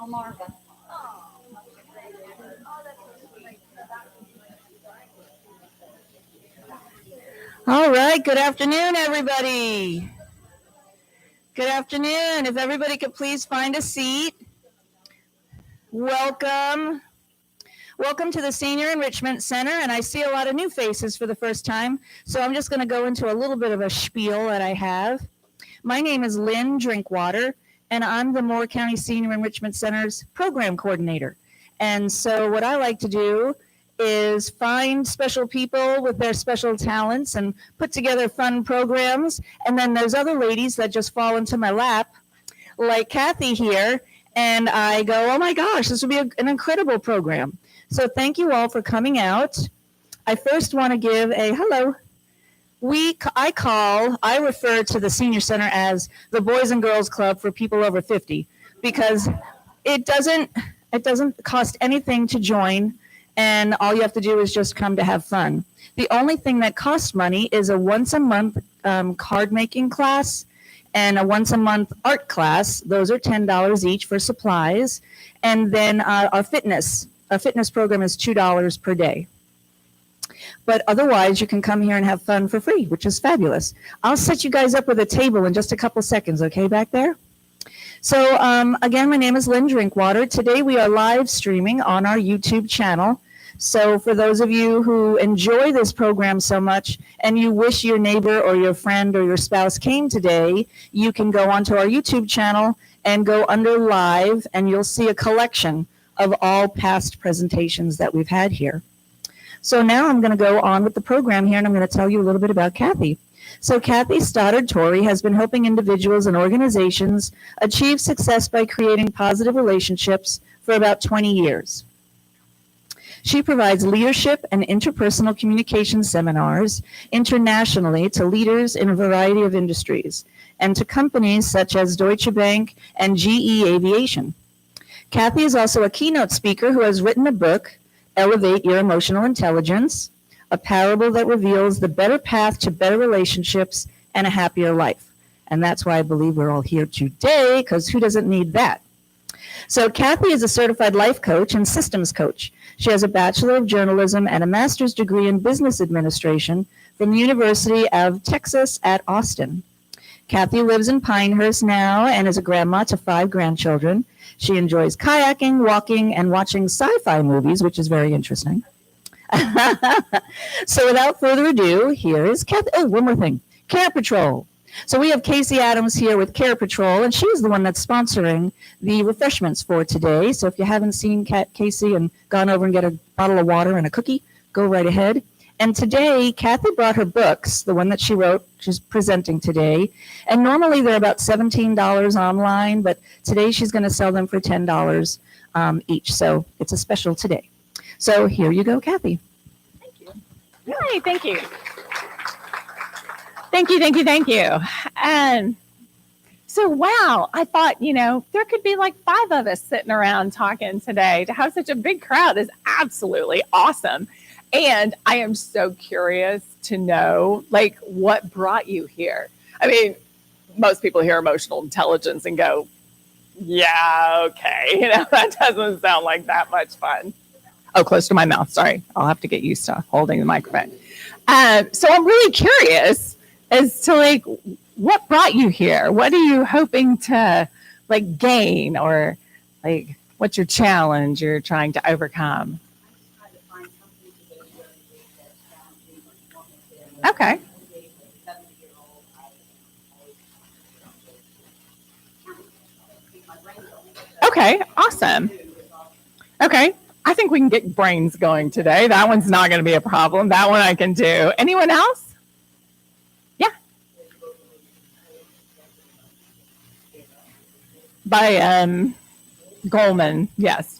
All right, good afternoon, everybody. Good afternoon. If everybody could please find a seat. Welcome. Welcome to the Senior Enrichment Center, and I see a lot of new faces for the first time, so I'm just going to go into a little bit of a spiel that I have. My name is Lynn Drinkwater, and I'm the Moore County Senior Enrichment Center's program coordinator. And so what I like to do is find special people with their special talents and put together fun programs. And then there's other ladies that just fall into my lap, like Kathy here, and I go, oh my gosh, this would be an incredible program. So thank you all for coming out. I first want to give a hello. I refer to the Senior Center as the Boys and Girls Club for people over 50 because it doesn't cost anything to join, and all you have to do is just come to have fun. The only thing that costs money is a once a month card making class and a once a month art class. Those are $10 each for supplies. And then our fitness program is $2 per day. But otherwise, you can come here and have fun for free, which is fabulous. I'll set you guys up with a table in just a couple seconds, okay, back there? So again, my name is Lynn Drinkwater. Today we are live streaming on our YouTube channel. So for those of you who enjoy this program so much and you wish your neighbor or your friend or your spouse came today, you can go onto our YouTube channel and go under live, and you'll see a collection of all past presentations that we've had here. So now I'm going to go on with the program here, and I'm going to tell you a little bit about Kathy. So Kathy Stoddard Torrey has been helping individuals and organizations achieve success by creating positive relationships for about 20 years. She provides leadership and interpersonal communication seminars internationally to leaders in a variety of industries and to companies such as Deutsche Bank and GE Aviation. Kathy is also a keynote speaker who has written a book, Elevate Your Emotional Intelligence, a parable that reveals the better path to better relationships and a happier life. And that's why I believe we're all here today, because who doesn't need that? So Kathy is a certified life coach and systems coach. She has a Bachelor of Journalism and a master's degree in business administration from the University of Texas at Austin. Kathy lives in Pinehurst now and is a grandma to 5 grandchildren. She enjoys kayaking, walking, and watching sci-fi movies, which is very interesting. So without further ado, here is Kathy. Oh, one more thing. Care Patrol. So we have Casey Adams here with Care Patrol, and she's the one that's sponsoring the refreshments for today. So if you haven't seen Casey and gone over and get a bottle of water and a cookie, go right ahead. And today, Kathy brought her books, the one that she wrote, she's presenting today. And normally they're about $17 online, but today she's going to sell them for $10 each. So it's a special today. So here you go, Kathy. Thank you. Hi, thank you. Thank you. So, wow, I thought, there could be like 5 of us sitting around talking today. To have such a big crowd is absolutely awesome. And I am so curious to know, what brought you here? I mean, most people hear emotional intelligence and go, yeah, okay. That doesn't sound like that much fun. Oh, close to my mouth. Sorry. I'll have to get used to holding the microphone. So I'm really curious as to what brought you here? What are you hoping to gain, or what's your challenge you're trying to overcome? Okay. Okay, awesome. Okay, I think we can get brains going today. That one's not going to be a problem. That one I can do. Anyone else? Yeah. By Goldman, yes.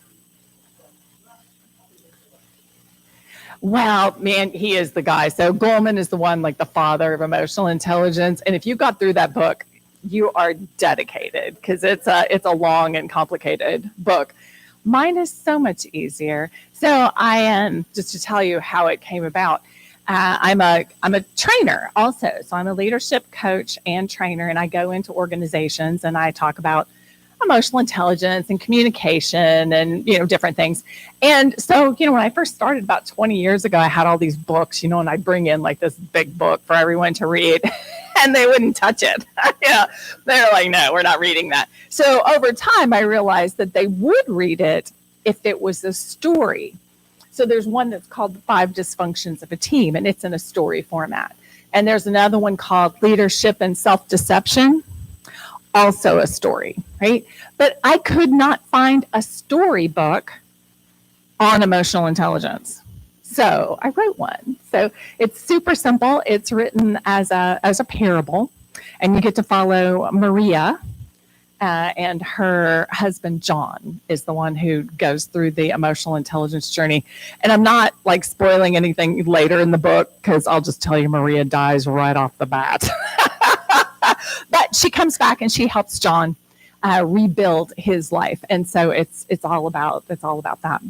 Well, man, he is the guy. So Goldman is the one, the father of emotional intelligence. And if you got through that book, you are dedicated, because it's a long and complicated book. Mine is so much easier. So I am, just to tell you how it came about, I'm a trainer also. So I'm a leadership coach and trainer, and I go into organizations and I talk about emotional intelligence and communication and, different things. And so, when I first started about 20 years ago, I had all these books, and I'd bring in like this big book for everyone to read and they wouldn't touch it. They're like, no, we're not reading that. So over time, I realized that they would read it if it was a story. So there's one that's called The 5 Dysfunctions of a Team, and it's in a story format. And there's another one called Leadership and Self-Deception, also a story, right? But I could not find a storybook on emotional intelligence. So I wrote one. So it's super simple. It's written as a parable, and you get to follow Maria, and her husband, John, is the one who goes through the emotional intelligence journey. And I'm not like spoiling anything later in the book, because I'll just tell you Maria dies right off the bat. But she comes back and she helps John rebuild his life. And so it's all about that.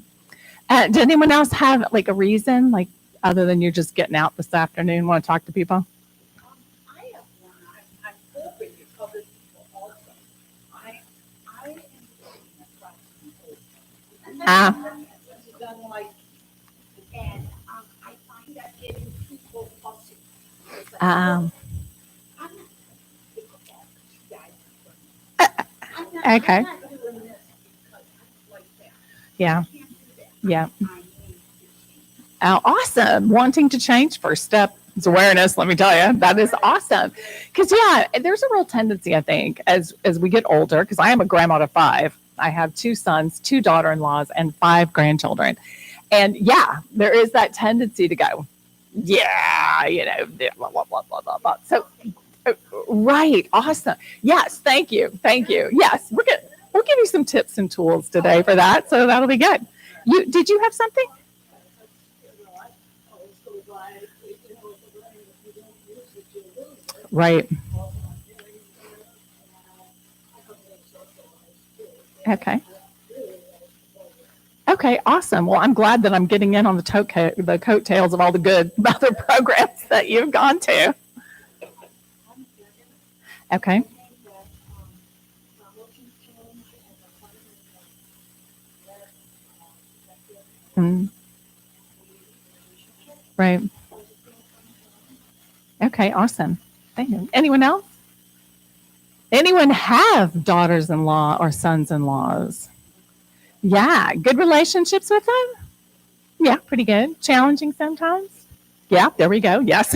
Did anyone else have like a reason, like other than you're just getting out this afternoon, want to talk to people? I have one. I'm hoping to cover people also. I am looking at practicing and then like, and I find that getting people fussy. It's like, I'm not pick up you guys. Okay. I'm not doing this because I like that. Yeah. I can't do that. Yeah. I need to change. Oh, awesome. Wanting to change, first step is awareness. Let me tell you, that is awesome. Because there's a real tendency, I think, as we get older, because I am a grandma to 5. I have 2 sons, 2 daughter-in-laws, and 5 grandchildren. And there is that tendency to go, blah, blah, blah, blah, blah, blah. So, right. Awesome. Yes. Thank you. Yes. We'll give you some tips and tools today for that. So that'll be good. Did you have something? Right. Okay, awesome. Well, I'm glad that I'm getting in on the coattails of all the good other programs that you've gone to. Okay. Right. Okay, awesome. Thank you. Anyone else? Anyone have daughters-in-law or sons-in-laws? Yeah, good relationships with them? Yeah, pretty good. Challenging sometimes? Yeah, there we go. Yes.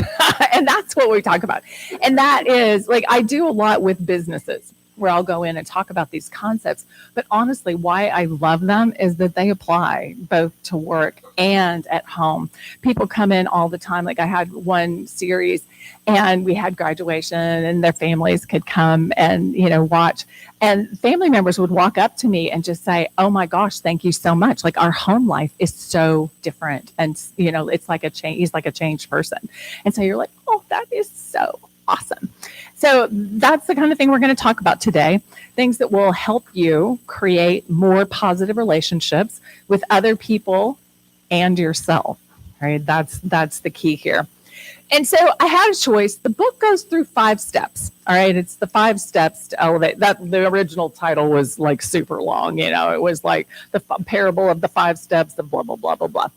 And that's what we talk about. And that is, like, I do a lot with businesses where I'll go in and talk about these concepts. But honestly, why I love them is that they apply both to work and at home. People come in all the time. Like I had one series and we had graduation and their families could come and, watch. And family members would walk up to me and just say, oh my gosh, thank you so much. Like our home life is so different. And, it's like a change. He's like a changed person. And so you're like, oh, that is so awesome. So that's the kind of thing we're going to talk about today. Things that will help you create more positive relationships with other people and yourself. Right? That's the key here. And so I had a choice. The book goes through 5 steps. All right. It's the 5 steps to elevate. That the original title was like super long. It was like the parable of the 5 steps of blah, blah, blah, blah, blah.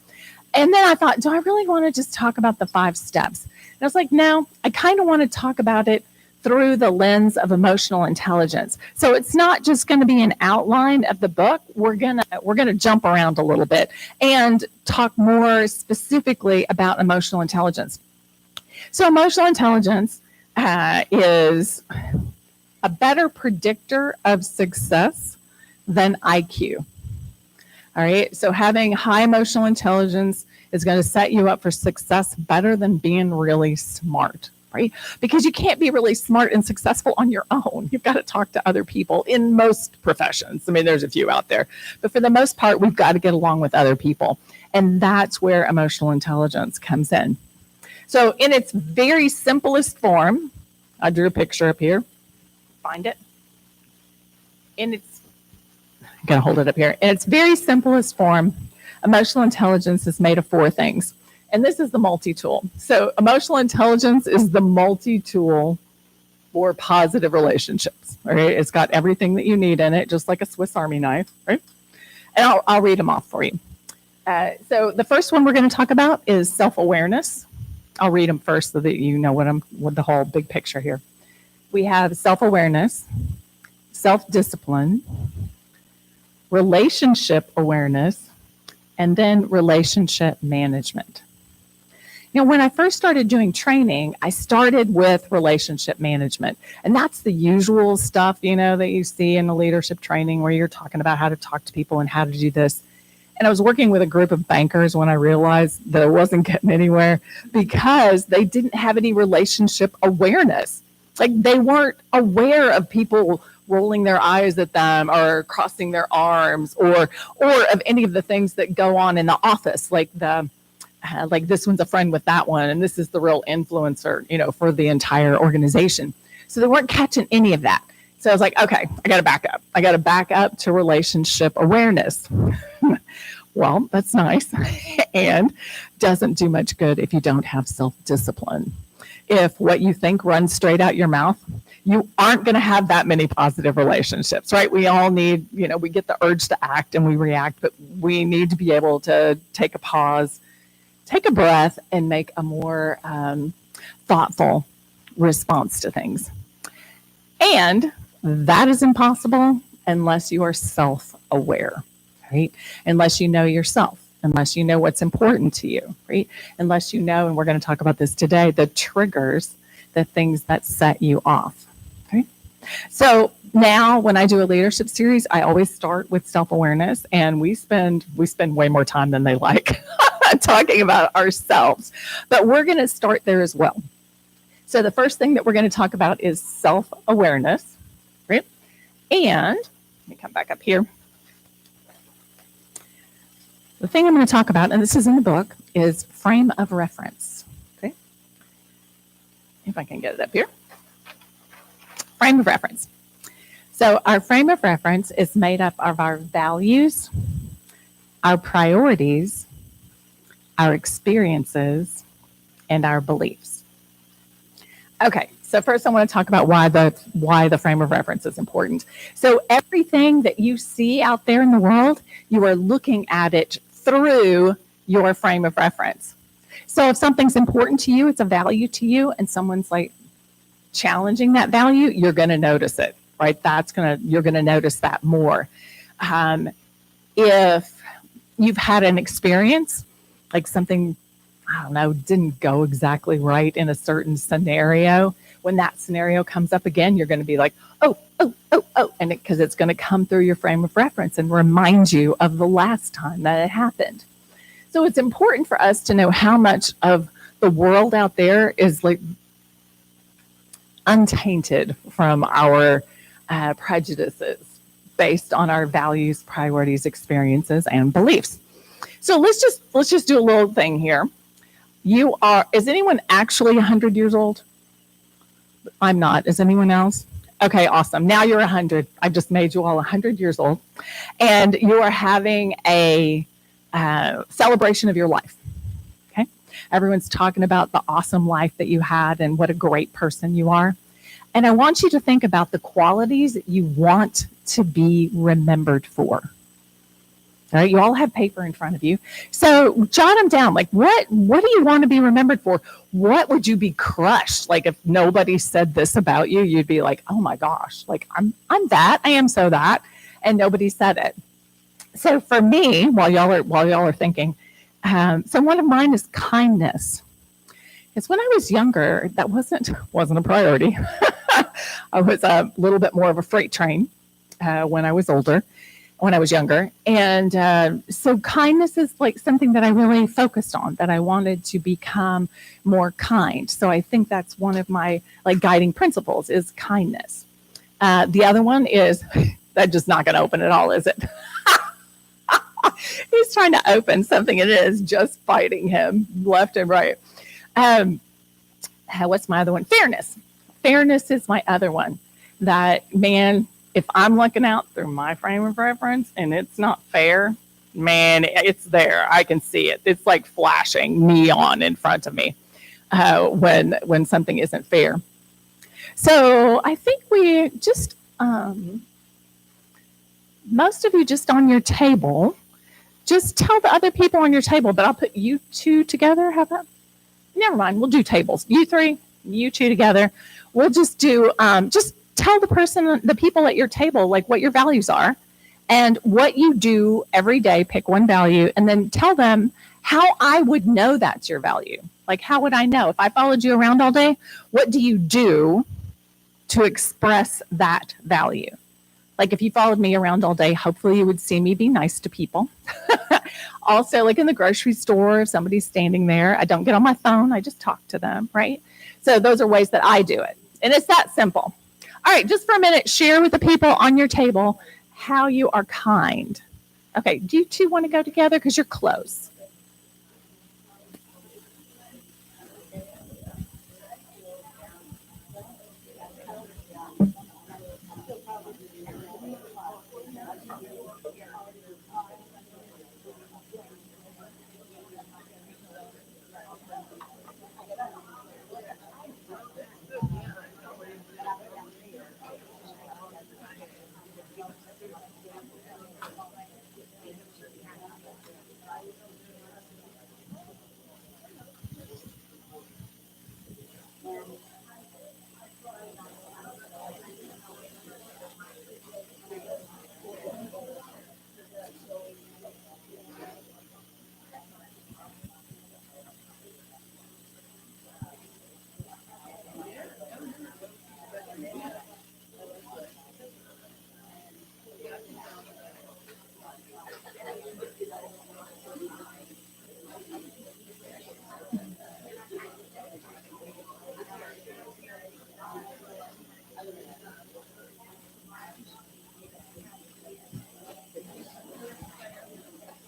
And then I thought, do I really want to just talk about the 5 steps? And I was like, no, I kind of want to talk about it through the lens of emotional intelligence. So it's not just going to be an outline of the book. We're gonna jump around a little bit and talk more specifically about emotional intelligence. So emotional intelligence is a better predictor of success than IQ. All right. So having high emotional intelligence is going to set you up for success better than being really smart, right? Because you can't be really smart and successful on your own. You've got to talk to other people in most professions. I mean, there's a few out there, but for the most part, we've got to get along with other people. And that's where emotional intelligence comes in. So in its very simplest form, I drew a picture up here. Find it. I'm going to hold it up here. In its very simplest form, emotional intelligence is made of 4 things. And this is the multi-tool. So emotional intelligence is the multi-tool for positive relationships. All right, it's got everything that you need in it, just like a Swiss Army knife. Right, and I'll read them off for you. So the first one we're going to talk about is self-awareness. I'll read them first so that you know what the whole big picture here. We have self-awareness, self-discipline, relationship awareness, and then relationship management. You know, when I first started doing training, I started with relationship management. And that's the usual stuff, you know, that you see in the leadership training where you're talking about how to talk to people and how to do this. And I was working with a group of bankers when I realized that I wasn't getting anywhere because they didn't have any relationship awareness. Like they weren't aware of people rolling their eyes at them or crossing their arms or of any of the things that go on in the office, like like this one's a friend with that one, and this is the real influencer, you know, for the entire organization. So they weren't catching any of that. So I was like, okay, I got to back up. I got to back up to relationship awareness. Well, that's nice and doesn't do much good if you don't have self-discipline. If what you think runs straight out your mouth, you aren't going to have that many positive relationships, right? We all need, you know, we get the urge to act and we react, but we need to be able to take a pause, take a breath, and make a more thoughtful response to things. And that is impossible unless you are self-aware, right? Unless you know yourself, unless you know what's important to you, right? Unless you know, and we're going to talk about this today, the triggers, the things that set you off, right? So now when I do a leadership series, I always start with self-awareness, and we spend way more time than they like talking about ourselves, but we're going to start there as well. So the first thing that we're going to talk about is self-awareness, right? And let me come back up here. The thing I'm going to talk about, and this is in the book, is frame of reference. Okay, if I can get it up here. Frame of reference. So our frame of reference is made up of our values, our priorities, our experiences, and our beliefs. Okay, so first I want to talk about why the frame of reference is important. So everything that you see out there in the world, you are looking at it through your frame of reference. So if something's important to you, it's a value to you, and someone's like challenging that value, you're going to notice it, right? You're going to notice that more. If you've had an experience, like something, I don't know, didn't go exactly right in a certain scenario, when that scenario comes up again, you're going to be like, oh, and because it's going to come through your frame of reference and remind you of the last time that it happened. So it's important for us to know how much of the world out there is like untainted from our prejudices based on our values, priorities, experiences, and beliefs. So let's just do a little thing here. Is anyone actually 100 years old? I'm not. Is anyone else? Okay, awesome. Now you're 100. I've just made you all 100 years old. And you are having a celebration of your life. Okay? Everyone's talking about the awesome life that you had and what a great person you are. And I want you to think about the qualities that you want to be remembered for. All right, you all have paper in front of you. So jot them down. Like, what do you want to be remembered for? What would you be crushed? Like, if nobody said this about you, you'd be like, oh my gosh, like I'm that, I am so that, and nobody said it. So for me, while y'all are thinking, so one of mine is kindness. It's when I was younger, that wasn't a priority. I was a little bit more of a freight train when I was younger. And so kindness is like something that I really focused on, that I wanted to become more kind. So I think that's one of my like guiding principles is kindness. The other one is, that's just not going to open at all, is it? He's trying to open something. It is just fighting him left and right. What's my other one? Fairness. Fairness is my other one. That, man, if I'm looking out through my frame of reference and it's not fair, man, it's there. I can see it. It's like flashing neon in front of me when something isn't fair. So I think we just, most of you just on your table, just tell the other people on your table, but I'll put you two together. How about? Never mind. We'll do tables. You three, you two together. We'll just do, just tell the people at your table, like what your values are and what you do every day. Pick one value and then tell them how I would know that's your value. Like, how would I know? If I followed you around all day, what do you do to express that value? Like, if you followed me around all day, hopefully you would see me be nice to people. Also, like in the grocery store, if somebody's standing there, I don't get on my phone, I just talk to them, right? So those are ways that I do it. And it's that simple. All right, just for a minute, share with the people on your table how you are kind. Okay, do you two want to go together? Because you're close.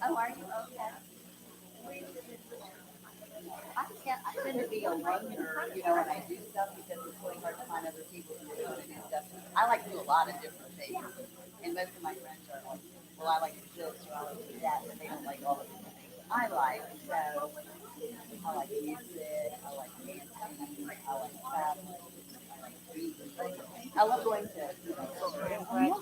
Oh, are you? Okay. I tend to be a loner, when I do stuff because it's really hard to find other people who do stuff. I like to do a lot of different things. And most of my friends are like, well, I like to do this or I like to do that, but they don't like all the different things I like. So I like music, I like dancing, I like traveling, I like reading. I love going to, spring break.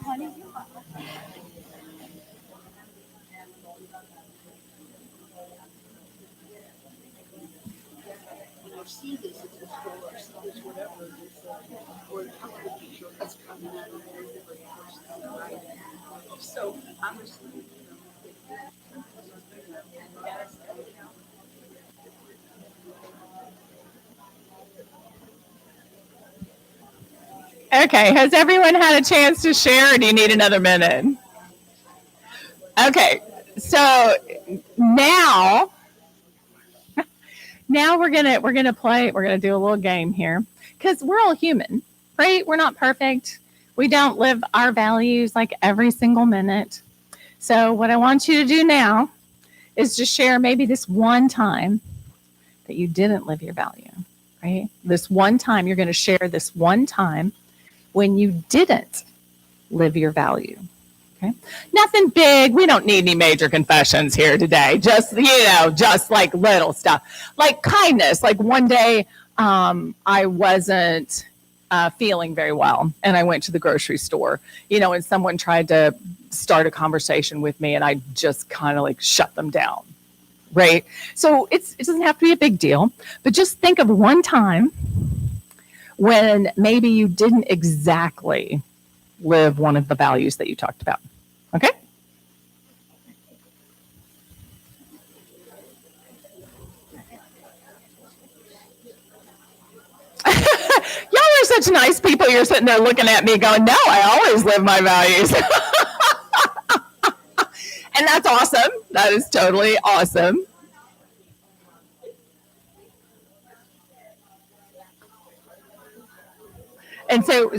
See this at the store, or see this whatever it is, or a couple of pictures that's coming out of very different person, right? So I'm just, Okay, has everyone had a chance to share or do you need another minute? Okay, so now we're gonna do a little game here because we're all human, right? We're not perfect. We don't live our values like every single minute. So what I want you to do now is just share maybe this one time that you didn't live your value, right? This one time, you're going to share this one time when you didn't live your value. Okay. Nothing big. We don't need any major confessions here today. Just like little stuff, like kindness. Like one day, I wasn't feeling very well, and I went to the grocery store. And someone tried to start a conversation with me, and I just kind of like shut them down. Right. So it doesn't have to be a big deal, but just think of one time when maybe you didn't exactly live one of the values that you talked about. Okay? Y'all are such nice people. You're sitting there looking at me going, no, I always live my values. And that's awesome. That is totally awesome. And so,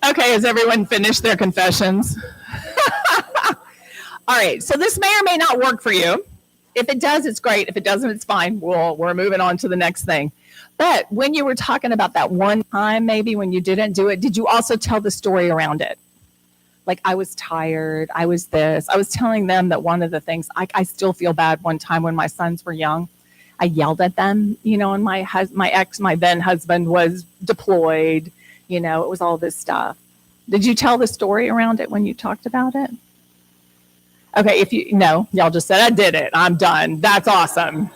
Okay, has everyone finished their confessions? All right, so this may or may not work for you. If it does, it's great. If it doesn't, it's fine. We're moving on to the next thing. But when you were talking about that one time, maybe when you didn't do it, did you also tell the story around it? Like, I was tired, I was this. I was telling them that one of the things, I still feel bad one time when my sons were young. I yelled at them, and my then husband was deployed, it was all this stuff. Did you tell the story around it when you talked about it? Okay, no, y'all just said, I did it. I'm done. That's awesome.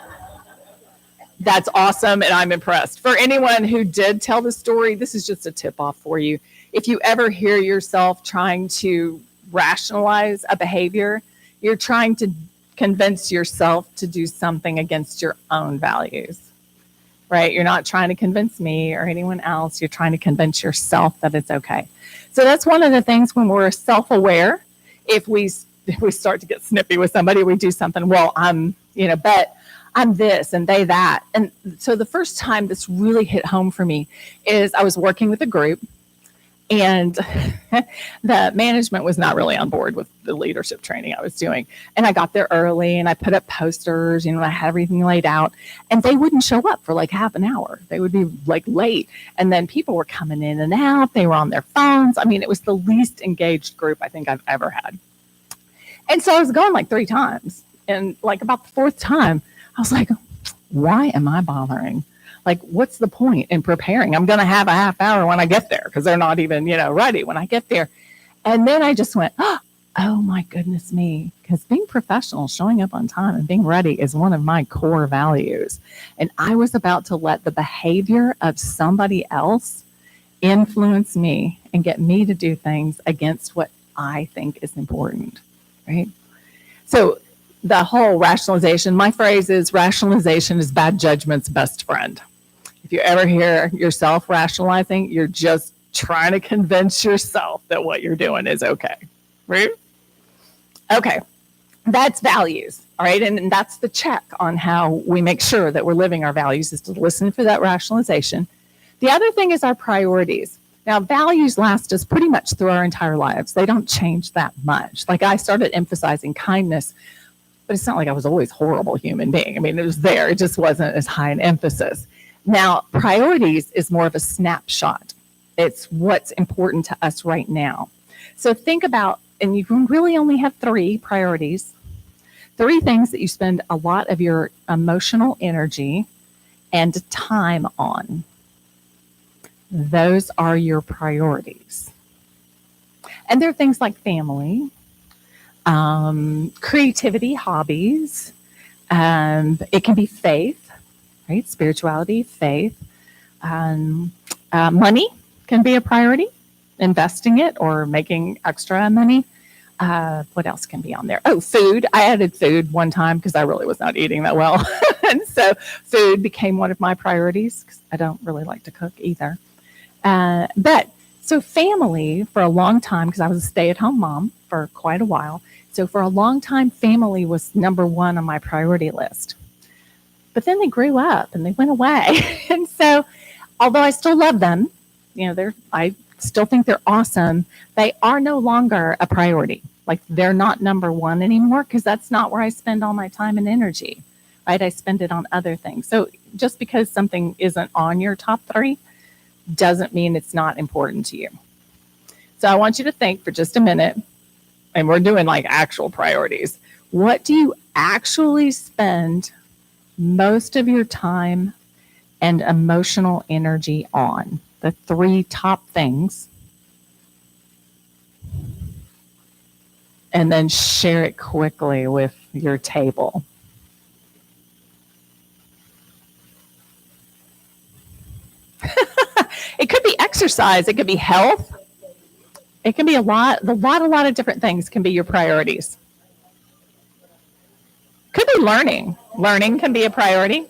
That's awesome, and I'm impressed. For anyone who did tell the story, this is just a tip off for you. If you ever hear yourself trying to rationalize a behavior, you're trying to convince yourself to do something against your own values, right? You're not trying to convince me or anyone else. You're trying to convince yourself that it's okay. So that's one of the things when we're self-aware. If we start to get snippy with somebody, we do something, well, but I'm this and they that. And so the first time this really hit home for me is I was working with a group, and the management was not really on board with the leadership training I was doing. And I got there early and I put up posters, I had everything laid out, and they wouldn't show up for like half an hour. They would be like late. And then people were coming in and out. They were on their phones. I mean, it was the least engaged group I think I've ever had. And so I was going like 3 times. And like about the 4th time, I was like, why am I bothering? Like, what's the point in preparing? I'm going to have a half hour when I get there because they're not even, ready when I get there. And then I just went, oh my goodness me. Because being professional, showing up on time and being ready is one of my core values. And I was about to let the behavior of somebody else influence me and get me to do things against what I think is important, right? So the whole rationalization, my phrase is rationalization is bad judgment's best friend. If you ever hear yourself rationalizing, you're just trying to convince yourself that what you're doing is okay, right? Okay, that's values, all right? And that's the check on how we make sure that we're living our values, is to listen for that rationalization. The other thing is our priorities. Now, values last us pretty much through our entire lives. They don't change that much. Like, I started emphasizing kindness, but it's not like I was always a horrible human being. I mean, it was there. It just wasn't as high an emphasis. Now, priorities is more of a snapshot. It's what's important to us right now. So think about, and you can really only have 3 priorities, 3 things that you spend a lot of your emotional energy and time on. Those are your priorities. And they're things like family, creativity, hobbies. It can be faith, right? Spirituality, faith. Money can be a priority, investing it or making extra money. What else can be on there? Oh, food. I added food one time because I really was not eating that well. And so food became one of my priorities because I don't really like to cook either. But so family for a long time, because I was a stay-at-home mom for quite a while. So for a long time, family was number 1 on my priority list. But then they grew up and they went away. And so although I still love them, I still think they're awesome, they are no longer a priority. Like, they're not number 1 anymore because that's not where I spend all my time and energy, right? I spend it on other things. So just because something isn't on your top 3 doesn't mean it's not important to you. So I want you to think for just a minute, and we're doing like actual priorities. What do you actually spend most of your time and emotional energy on? The 3 top things. And then share it quickly with your table. It could be exercise. It could be health. It can be a lot of different things can be your priorities. Could be learning. Learning can be a priority.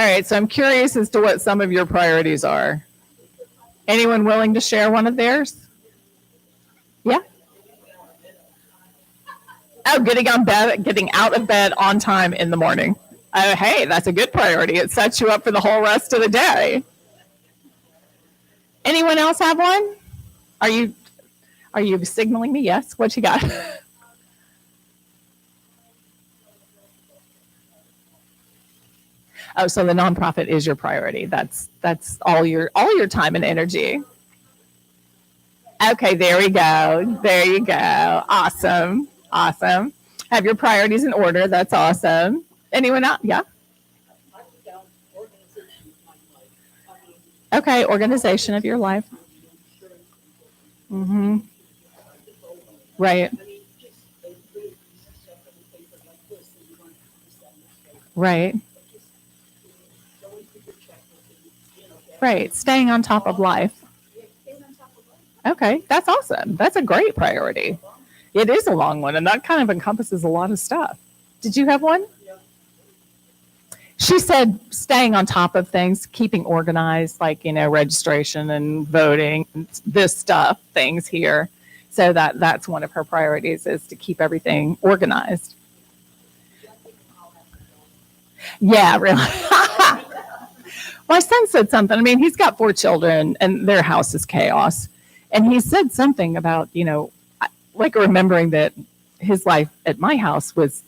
All right, so I'm curious as to what some of your priorities are. Anyone willing to share one of theirs? Yeah. Oh, getting out of bed on time in the morning. Hey, that's a good priority. It sets you up for the whole rest of the day. Anyone else have one? Are you signaling me? Yes. What you got? Oh, so the nonprofit is your priority. That's all your time and energy. Okay, there we go. There you go. Awesome. Awesome. Have your priorities in order. That's awesome. Anyone else? Yeah. I put down organization of my life. I mean, Okay, organization of your life. insurance, Mm-hmm. Right. I mean, just a really easy stuff in the paper like this, and you want to understand this paper. Right. But just going through your checklist and, get Right. Staying on top of life. staying on top of life. Okay, that's awesome. That's a great priority. It is a long one, and that kind of encompasses a lot of stuff. Did you have one? Yeah. She said staying on top of things, keeping organized, like, registration and voting, this stuff, things here. So that's one of her priorities, is to keep everything organized. Yeah, really. My son said something. I mean, he's got 4 children and their house is chaos. And he said something about, like remembering that his life at my house was,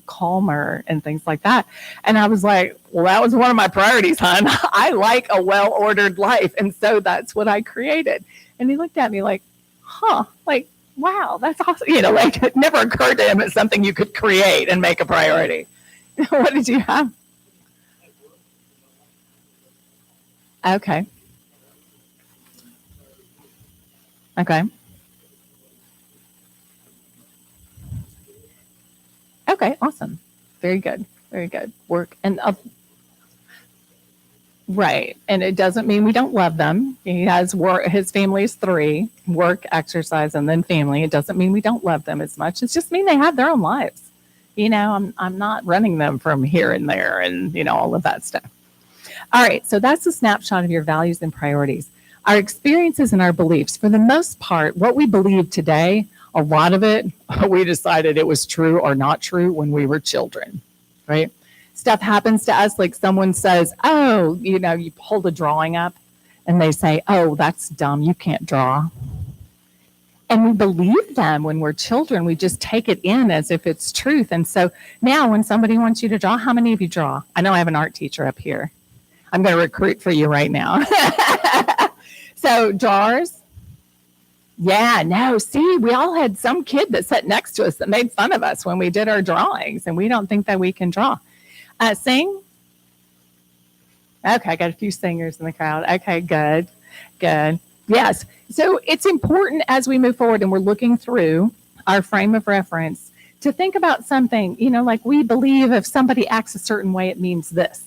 calmer and things like that. And I was like, well, that was one of my priorities, hon. I like a well-ordered life. And so that's what I created. And he looked at me like, like, wow, that's awesome. Like it never occurred to him it's something you could create and make a priority. What did you have? Okay. Okay. Okay, awesome. Very good. Very good. Work and right. And it doesn't mean we don't love them. He has work, his family is 3, work, exercise, and then family. It doesn't mean we don't love them as much. It's just mean they have their own lives. I'm not running them from here and there and, all of that stuff. All right. So that's a snapshot of your values and priorities. Our experiences and our beliefs, for the most part, what we believe today, a lot of it, we decided it was true or not true when we were children, right? Stuff happens to us, like someone says, oh, you hold a drawing up and they say, oh, that's dumb, you can't draw. And we believe them when we're children. We just take it in as if it's truth. And so now when somebody wants you to draw, how many of you draw? I know I have an art teacher up here. I'm going to recruit for you right now. So drawers? Yeah, no, see, we all had some kid that sat next to us that made fun of us when we did our drawings, and we don't think that we can draw. Sing? Okay, I got a few singers in the crowd. Okay, good, good. Yes, so it's important as we move forward and we're looking through our frame of reference to think about something, like we believe if somebody acts a certain way, it means this.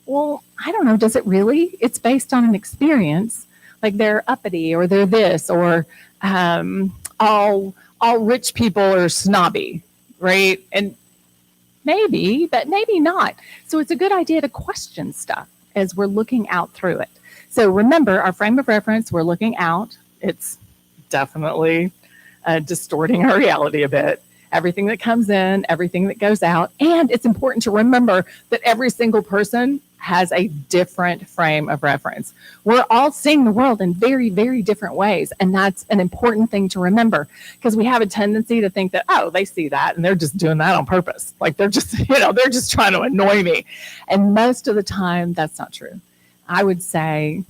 Well, I don't know, does it really? It's based on an experience. Like they're uppity or they're this or all rich people are snobby, right? And maybe, but maybe not. So it's a good idea to question stuff as we're looking out through it. So remember our frame of reference, we're looking out. It's definitely distorting our reality a bit. Everything that comes in, everything that goes out. And it's important to remember that every single person has a different frame of reference. We're all seeing the world in very, very different ways. And that's an important thing to remember because we have a tendency to think that, oh, they see that and they're just doing that on purpose. Like they're just, they're just trying to annoy me. And most of the time, that's not true. I would say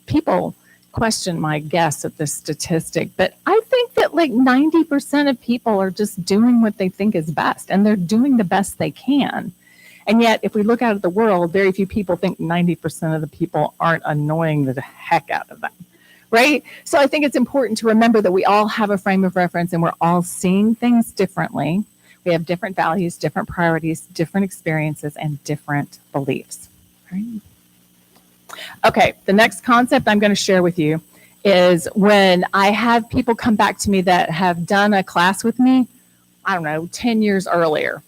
people question my guess at this statistic, but I think that like 90% of people are just doing what they think is best and they're doing the best they can. And yet, if we look out at the world, very few people think 90% of the people aren't annoying the heck out of them, right? So I think it's important to remember that we all have a frame of reference and we're all seeing things differently. We have different values, different priorities, different experiences, and different beliefs. Right? Okay, the next concept I'm going to share with you is when I have people come back to me that have done a class with me, 10 years earlier.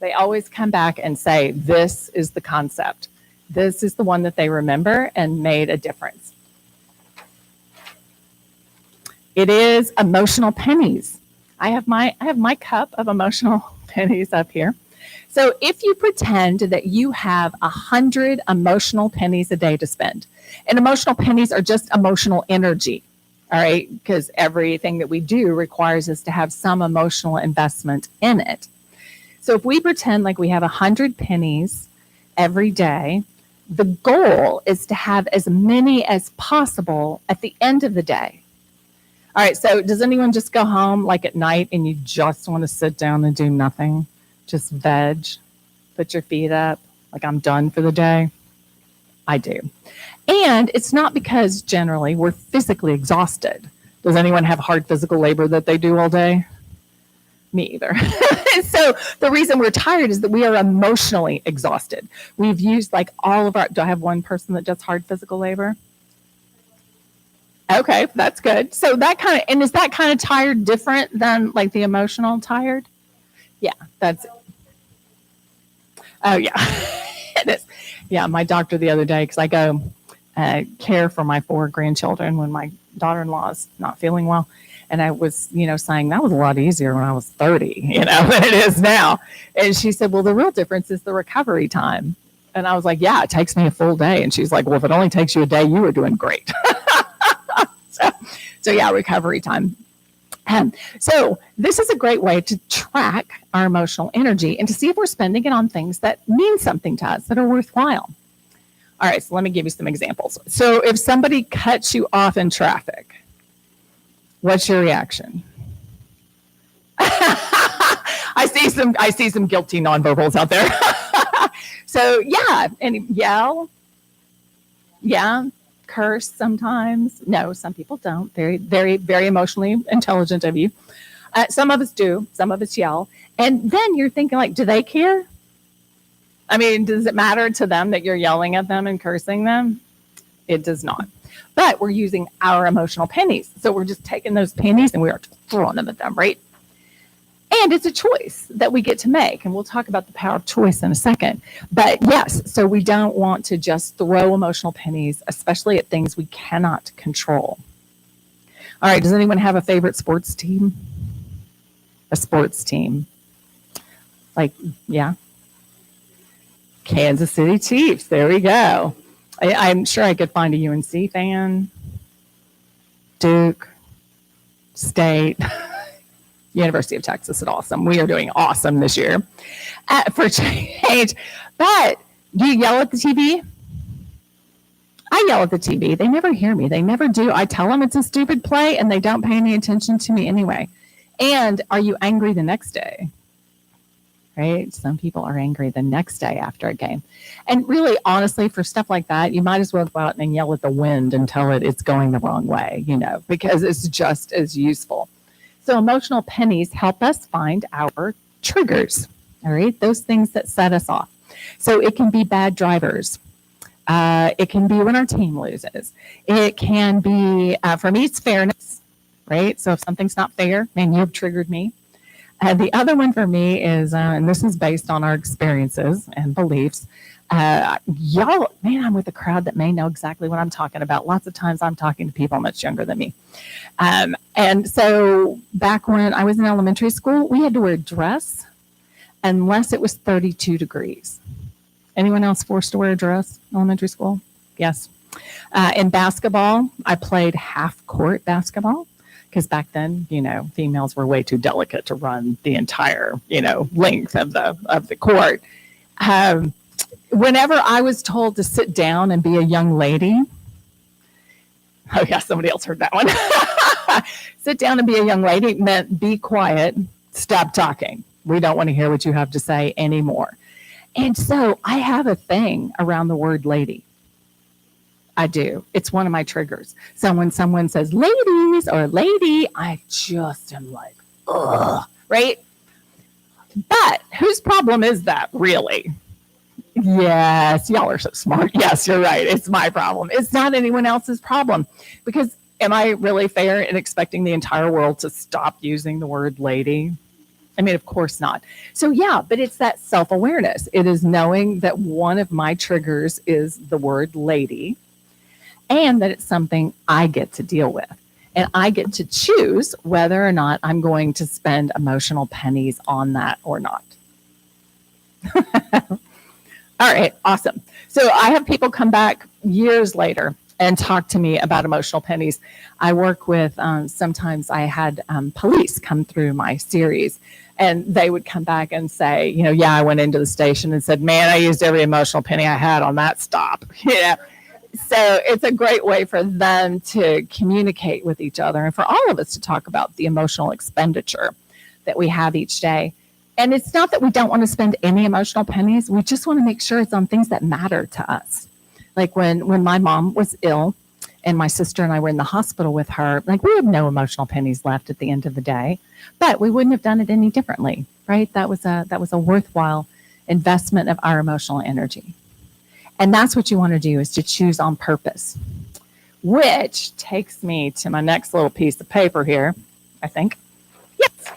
They always come back and say, this is the concept. This is the one that they remember and made a difference. It is emotional pennies. I have my cup of emotional pennies up here. So if you pretend that you have 100 emotional pennies a day to spend, and emotional pennies are just emotional energy, all right, because everything that we do requires us to have some emotional investment in it. So if we pretend like we have 100 pennies every day, the goal is to have as many as possible at the end of the day. All right, so does anyone just go home like at night and you just want to sit down and do nothing? Just veg, put your feet up, like I'm done for the day? I do. And it's not because generally we're physically exhausted. Does anyone have hard physical labor that they do all day? Me either. So the reason we're tired is that we are emotionally exhausted. We've used like all of our, do I have one person that does hard physical labor? Okay, that's good. So that kind of, and is that kind of tired different than like the emotional tired? Yeah, that's, oh yeah, it is. Yeah, my doctor the other day, because I go care for my 4 grandchildren when my daughter-in-law is not feeling well. And I was, saying that was a lot easier when I was 30, than it is now. And she said, well, the real difference is the recovery time. And I was like, yeah, it takes me a full day. And she's like, well, if it only takes you a day, you were doing great. So yeah, recovery time. So this is a great way to track our emotional energy and to see if we're spending it on things that mean something to us, that are worthwhile. All right, so let me give you some examples. So if somebody cuts you off in traffic, what's your reaction? I see some guilty nonverbals out there. So yeah, and yell, yeah, curse sometimes. No, some people don't. Very, very, very emotionally intelligent of you. Some of us do. Some of us yell. And then you're thinking, like, do they care? I mean, does it matter to them that you're yelling at them and cursing them? It does not. But we're using our emotional pennies. So we're just taking those pennies and we are throwing them at them, right? And it's a choice that we get to make. And we'll talk about the power of choice in a second. But yes, so we don't want to just throw emotional pennies, especially at things we cannot control. All right, does anyone have a favorite sports team? A sports team. Like, yeah. Kansas City Chiefs. There we go. I'm sure I could find a UNC fan. Duke. State. University of Texas at awesome. We are doing awesome this year for change. But do you yell at the TV? I yell at the TV. They never hear me. They never do. I tell them it's a stupid play and they don't pay any attention to me anyway. And are you angry the next day? Right? Some people are angry the next day after a game. And really, honestly, for stuff like that, you might as well go out and yell at the wind until it's going the wrong way, because it's just as useful. So emotional pennies help us find our triggers, all right? Those things that set us off. So it can be bad drivers. It can be when our team loses. It can be, for me, it's fairness, right? So if something's not fair, man, you've triggered me. The other one for me is, and this is based on our experiences and beliefs, y'all, man, I'm with a crowd that may know exactly what I'm talking about. Lots of times I'm talking to people much younger than me. And so back when I was in elementary school, we had to wear a dress unless it was 32 degrees. Anyone else forced to wear a dress in elementary school? Yes. In basketball, I played half court basketball because back then, females were way too delicate to run the entire, length of the court. Whenever I was told to sit down and be a young lady, oh yeah, somebody else heard that one. Sit down and be a young lady meant be quiet, stop talking. We don't want to hear what you have to say anymore. And so I have a thing around the word lady. I do. It's one of my triggers. So when someone says ladies or lady, I just am like, ugh, right? But whose problem is that really? Yes, y'all are so smart. Yes, you're right. It's my problem. It's not anyone else's problem. Because am I really fair in expecting the entire world to stop using the word lady? I mean, of course not. So yeah, but it's that self-awareness. It is knowing that one of my triggers is the word lady, and that it's something I get to deal with. And I get to choose whether or not I'm going to spend emotional pennies on that or not. All right, awesome. So I have people come back years later and talk to me about emotional pennies. I work with, sometimes I had police come through my series, and they would come back and say, yeah, I went into the station and said, man, I used every emotional penny I had on that stop. So it's a great way for them to communicate with each other and for all of us to talk about the emotional expenditure that we have each day. And it's not that we don't want to spend any emotional pennies. We just want to make sure it's on things that matter to us. Like when my mom was ill and my sister and I were in the hospital with her, like we have no emotional pennies left at the end of the day, but we wouldn't have done it any differently, right? That was a worthwhile investment of our emotional energy. And that's what you want to do, is to choose on purpose, which takes me to my next little piece of paper here, I think. Yes.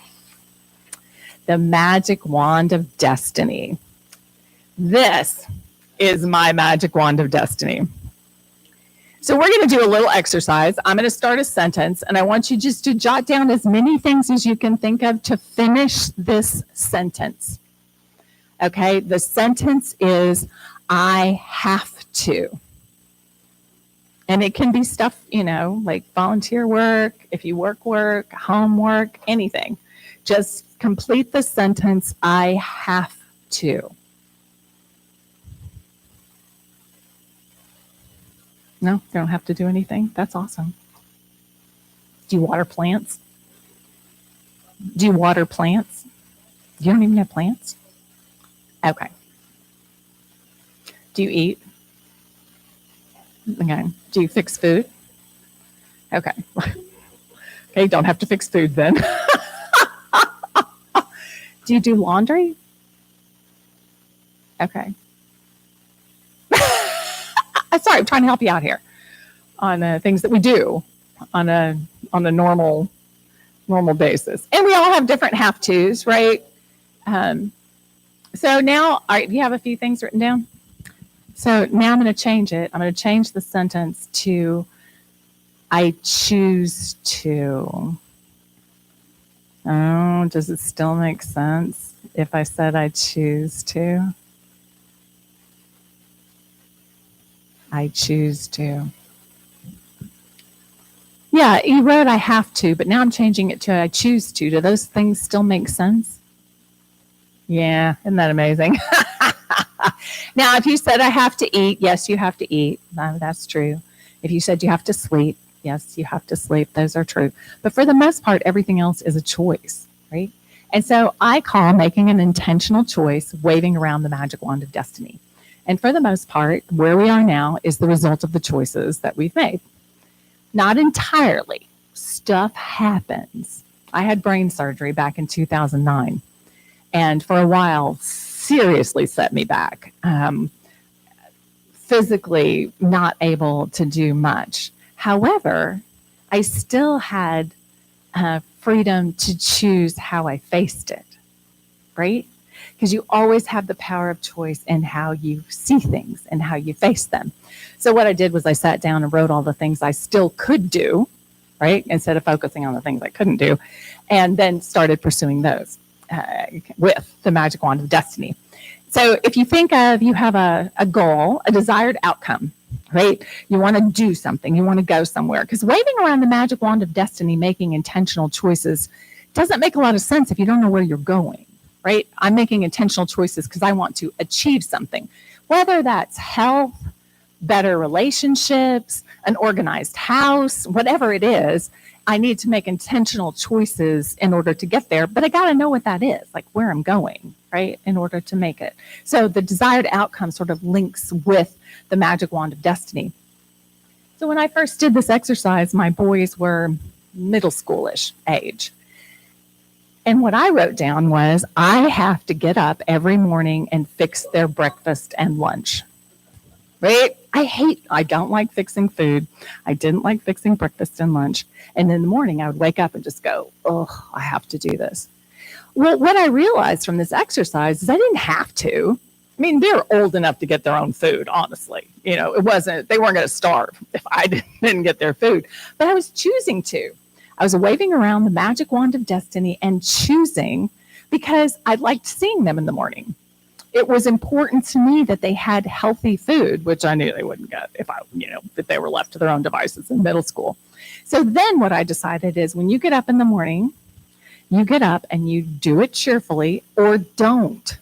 The magic wand of destiny. This is my magic wand of destiny. So we're going to do a little exercise. I'm going to start a sentence, and I want you just to jot down as many things as you can think of to finish this sentence. Okay, the sentence is, I have to. And it can be stuff, like volunteer work, if you work, homework, anything. Just complete the sentence, I have to. No, you don't have to do anything. That's awesome. Do you water plants? You don't even have plants? Okay. Do you eat? Okay. Do you fix food? Okay. Okay, don't have to fix food then. Do you do laundry? Okay. Sorry, I'm trying to help you out here on things that we do on a normal basis. And we all have different have-tos, right? So now, all right, do you have a few things written down? So now I'm going to change it. I'm going to change the sentence to, I choose to. Oh, does it still make sense if I said I choose to? I choose to. Yeah, you wrote I have to, but now I'm changing it to I choose to. Do those things still make sense? Yeah, isn't that amazing? Now, if you said I have to eat, yes, you have to eat. That's true. If you said you have to sleep, yes, you have to sleep. Those are true. But for the most part, everything else is a choice, right? And so I call making an intentional choice waving around the magic wand of destiny. And for the most part, where we are now is the result of the choices that we've made. Not entirely. Stuff happens. I had brain surgery back in 2009. And for a while, seriously set me back. Physically not able to do much. However, I still had freedom to choose how I faced it, right? Because you always have the power of choice in how you see things and how you face them. So what I did was I sat down and wrote all the things I still could do, right? Instead of focusing on the things I couldn't do, and then started pursuing those with the magic wand of destiny. So if you think of, you have a goal, a desired outcome, right? You want to do something, you want to go somewhere. Because waving around the magic wand of destiny, making intentional choices, doesn't make a lot of sense if you don't know where you're going, right? I'm making intentional choices because I want to achieve something, whether that's health, better relationships, an organized house, whatever it is. I need to make intentional choices in order to get there, but I got to know what that is, like where I'm going, right, in order to make it. So the desired outcome sort of links with the magic wand of destiny. So when I first did this exercise, my boys were middle schoolish age. And what I wrote down was, I have to get up every morning and fix their breakfast and lunch, right? I don't like fixing food. I didn't like fixing breakfast and lunch. And in the morning, I would wake up and just go, oh, I have to do this. Well, what I realized from this exercise is I didn't have to. I mean, they're old enough to get their own food, honestly. You know, they weren't going to starve if I didn't get their food. But I was choosing to. I was waving around the magic wand of destiny and choosing because I liked seeing them in the morning. It was important to me that they had healthy food, which I knew they wouldn't get if they were left to their own devices in middle school. So then what I decided is when you get up in the morning, you get up and you do it cheerfully or don't.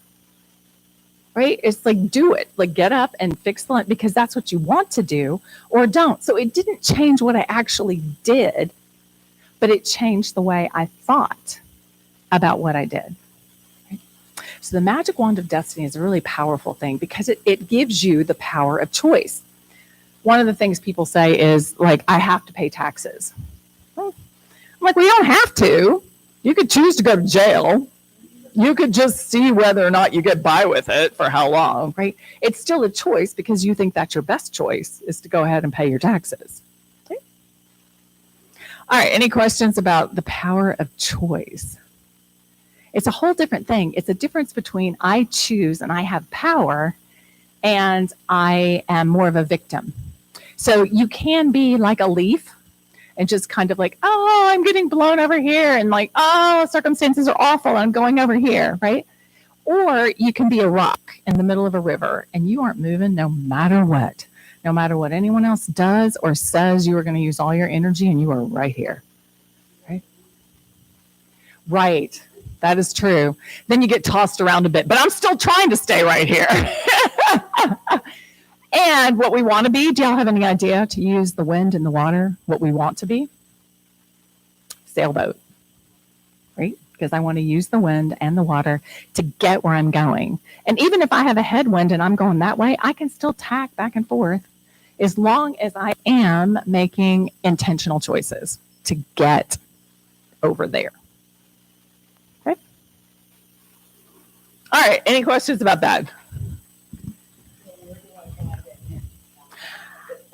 Right? It's like, do it, like get up and fix the lunch because that's what you want to do or don't. So it didn't change what I actually did, but it changed the way I thought about what I did. Right? So the magic wand of destiny is a really powerful thing because it gives you the power of choice. One of the things people say is like, I have to pay taxes. I'm like, well, you don't have to. You could choose to go to jail. You could just see whether or not you get by with it for how long, right? It's still a choice because you think that's your best choice is to go ahead and pay your taxes. Okay? All right, any questions about the power of choice? It's a whole different thing. It's a difference between I choose and I have power and I am more of a victim. So you can be like a leaf and just kind of like, oh, I'm getting blown over here. And like, oh, circumstances are awful. I'm going over here, right? Or you can be a rock in the middle of a river and you aren't moving no matter what. No matter what anyone else does or says, you are going to use all your energy and you are right here, right? Right. That is true. Then you get tossed around a bit, but I'm still trying to stay right here. And what we want to be, do y'all have any idea to use the wind and the water, what we want to be? Sailboat, right? Because I want to use the wind and the water to get where I'm going. And even if I have a headwind and I'm going that way, I can still tack back and forth as long as I am making intentional choices to get over there. Okay? All right, any questions about that?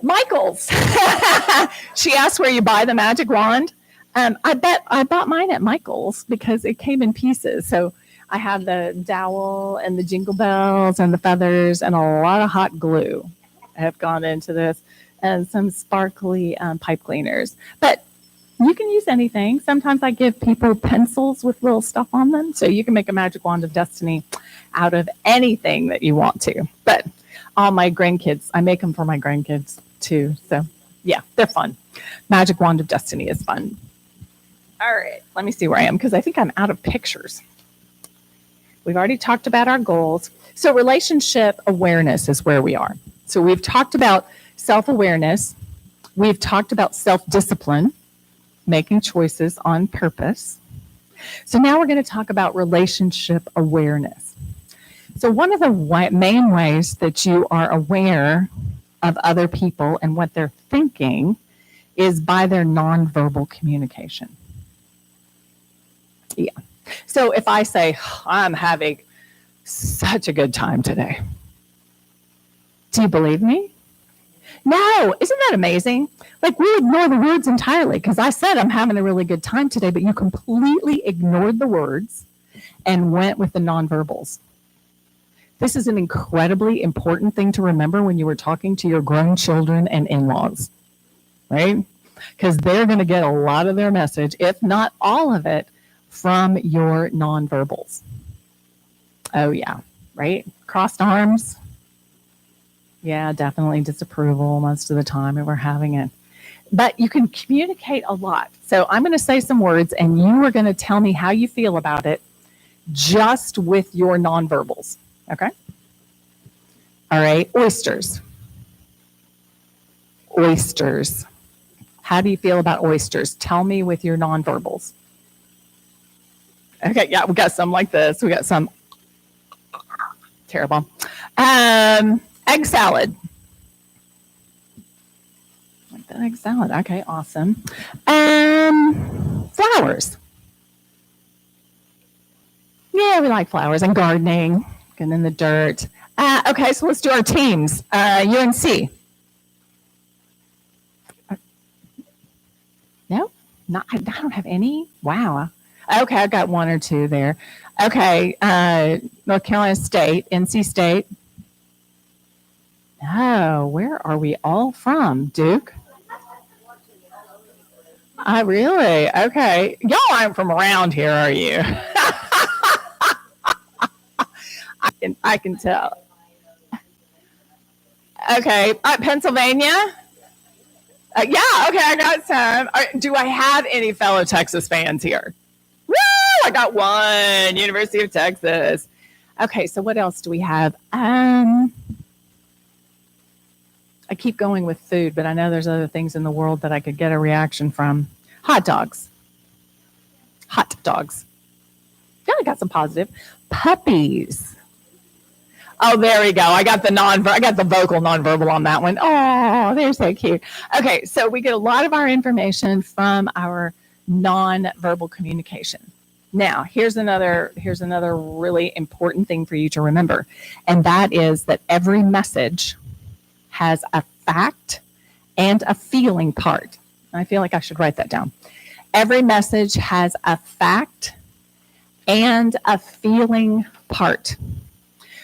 Michael's. She asked where you buy the magic wand. I bet I bought mine at Michael's because it came in pieces. So I have the dowel and the jingle bells and the feathers and a lot of hot glue have gone into this and some sparkly pipe cleaners. But you can use anything. Sometimes I give people pencils with little stuff on them. So you can make a magic wand of destiny out of anything that you want to. But all my grandkids, I make them for my grandkids too. So yeah, they're fun. Magic wand of destiny is fun. All right, let me see where I am because I think I'm out of pictures. We've already talked about our goals. So relationship awareness is where we are. So we've talked about self-awareness. We've talked about self-discipline, making choices on purpose. So now we're going to talk about relationship awareness. So one of the main ways that you are aware of other people and what they're thinking is by their nonverbal communication. Yeah. So if I say, I'm having such a good time today, do you believe me? No. Isn't that amazing? Like we ignore the words entirely because I said I'm having a really good time today, but you completely ignored the words and went with the nonverbals. This is an incredibly important thing to remember when you were talking to your grown children and in-laws, right? Because they're going to get a lot of their message, if not all of it, from your nonverbals. Oh, yeah, right? Crossed arms. Yeah, definitely disapproval most of the time if we're having it. But you can communicate a lot. So I'm going to say some words, and you are going to tell me how you feel about it just with your nonverbals. Okay. All right. Oysters. Oysters. How do you feel about oysters? Tell me with your nonverbals. Okay. Yeah. We got some like this. We got some terrible. Egg salad. Like that egg salad. Okay. Awesome. Flowers. Yeah. We like flowers and gardening. And in the dirt. Okay, so let's do our teams. UNC. No, I don't have any. Wow. Okay, I got one or two there. Okay, North Carolina State, NC State. Oh, where are we all from? Duke? I really? Okay. Y'all aren't from around here, are you? I can tell. Okay, Pennsylvania. Yeah, okay, I got some. Do I have any fellow Texas fans here? Woo! I got one. University of Texas. Okay, so what else do we have? I keep going with food, but I know there's other things in the world that I could get a reaction from. Hot dogs. Hot dogs. Yeah, I got some positive. Puppies. Oh, there we go. I got the vocal nonverbal on that one. Oh, they're so cute. Okay, so we get a lot of our information from our nonverbal communication. Now, here's another really important thing for you to remember, and that is that every message has a fact and a feeling part. I feel like I should write that down. Every message has a fact and a feeling part.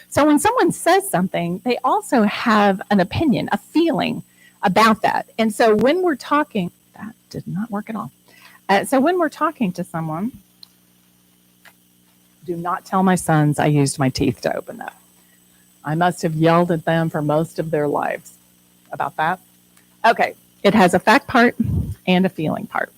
So when someone says something, they also have an opinion, a feeling about that. And so when we're talking, that did not work at all. So when we're talking to someone, do not tell my sons I used my teeth to open that. I must have yelled at them for most of their lives about that. Okay, it has a fact part and a feeling part.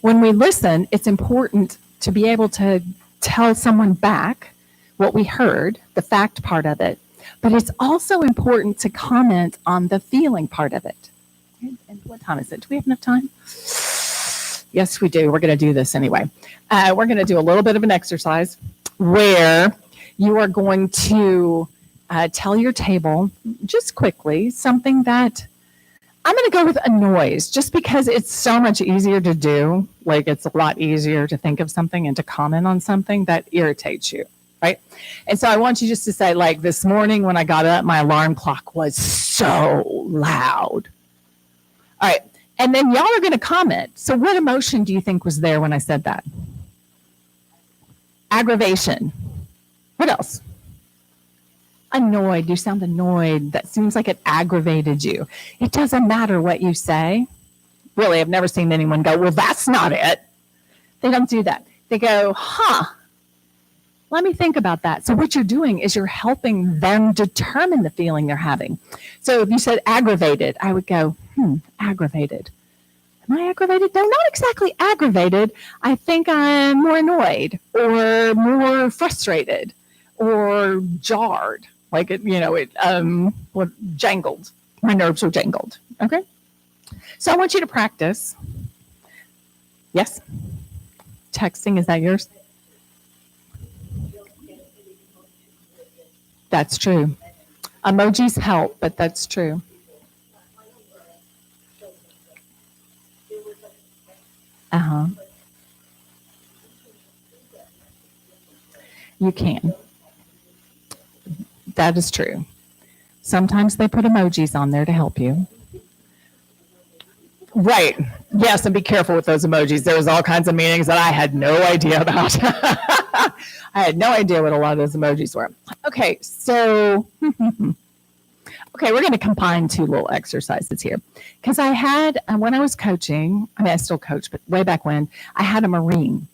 When we listen, it's important to be able to tell someone back what we heard, the fact part of it, but it's also important to comment on the feeling part of it. And what time is it? Do we have enough time? Yes, we do. We're going to do this anyway. We're going to do a little bit of an exercise where you are going to tell your table just quickly something that I'm going to go with annoys, just because it's so much easier to do. Like, it's a lot easier to think of something and to comment on something that irritates you, right? And so I want you just to say, like, this morning when I got up, my alarm clock was so loud. All right. And then y'all are going to comment. So what emotion do you think was there when I said that? Aggravation. What else? Annoyed. You sound annoyed. That seems like it aggravated you. It doesn't matter what you say. Really, I've never seen anyone go, well, that's not it. They don't do that. They go, let me think about that. So what you're doing is you're helping them determine the feeling they're having. So if you said aggravated, I would go, aggravated. Am I aggravated? No, not exactly aggravated. I think I'm more annoyed or more frustrated or jarred. Like jangled. My nerves were jangled. Okay. So I want you to practice. Yes. Texting, is that yours? That's true. Emojis help, but that's true. Uh-huh. You can. That is true. Sometimes they put emojis on there to help you. Right. Yes, and be careful with those emojis. There was all kinds of meanings that I had no idea about. I had no idea what a lot of those emojis were. Okay, so we're going to combine two little exercises here. Because I had, when I was coaching, I still coach, but way back when, I had a Marine.